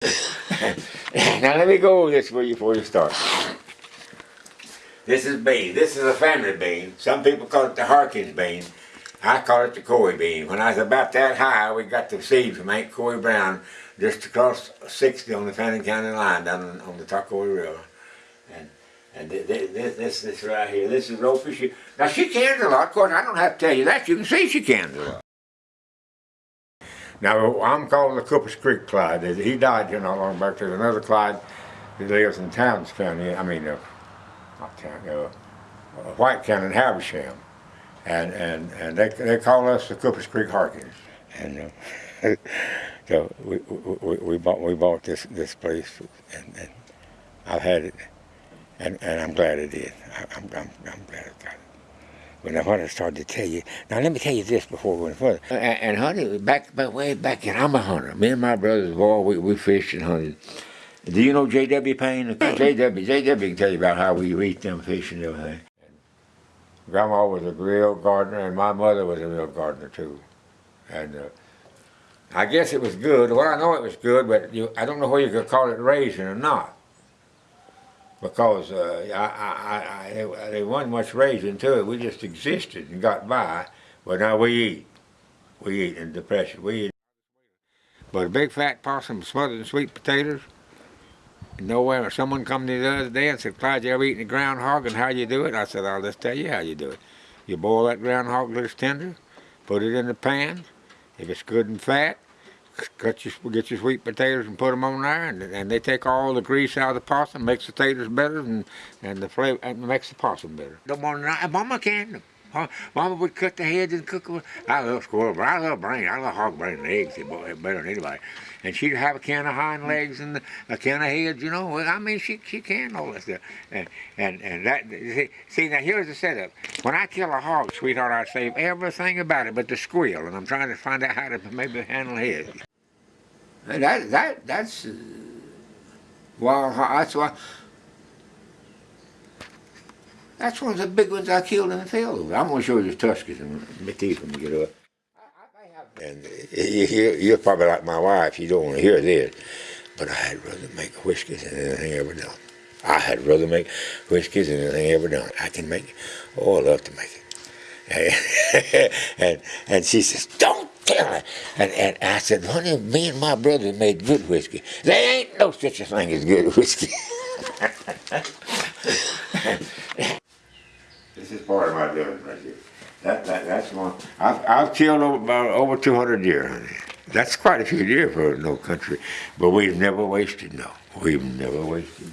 Now let me go over this for you before you start. This is bean. This is a family bean. Some people call it the Harkins bean. I call it the Coy bean. When I was about that high, we got the seed from Aunt Coy Brown just across 60 on the Fannin County line down on the Tuckaway River. And this right here, this is Opie. Now she cans a lot. Of course, I don't have to tell you that. You can see she cans a lot. Now, I'm called the cooperscreekclyde. He died here not long back. There's another Clyde who lives in Towns County. I mean, not Town, White County in Habersham. And they call us the Cooper's Creek Harkins. And so we bought this place, and I've had it, and I'm glad I did. I'm glad I got it. But now what I started to tell you, now let me tell you this before we went further. And honey, way back in, I'm a hunter. Me and my brothers, boy, we fished and hunted. Do you know J.W. Payne? J.W. can tell you about how we eat them fish and everything. Grandma was a real gardener, and my mother was a real gardener too. And I guess it was good. Well, I know it was good, but I don't know whether you could call it raising or not. Because there wasn't much raising to it. We just existed and got by. But now we eat. We eat in depression. We eat. But a big fat possum smothered in sweet potatoes. Nowhere. Someone come to me the other day and said, "Clyde, you ever eaten a groundhog and how you do it?" I said, "I'll just tell you how you do it. You boil that groundhog till it's tender, put it in the pan. If it's good and fat, get your sweet potatoes and put them on there, and they take all the grease out of the possum, makes the potatoes better, and the flavor, and makes the possum better. No more than Mama can. Mama would cut the heads and cook them. I love squirrel, but I love brain. I love hog brain and eggs. They're better than anybody. And she'd have a can of hind legs and a can of heads, you know. I mean, she can all that stuff. And that, see, now here's the setup. When I kill a hog, sweetheart, I save everything about it but the squeal, and I'm trying to find out how to maybe handle heads. That's wild. That's one of the big ones I killed in the field. I'm gonna show you the tuskers and my teeth when we get up. And you're probably like my wife. You don't want to hear this, but I had rather make whiskers than anything ever done. I had rather make whiskers than anything ever done. I can make it. Oh, I love to make it. And she says, "Don't tell her." And I said, "Honey, me and my brother made good whiskey. There ain't no such a thing as good whiskey." This is part of my building right here. That's one. I've killed over 200 deer, honey. That's quite a few deer for no country, but we've never wasted. No, we've never wasted.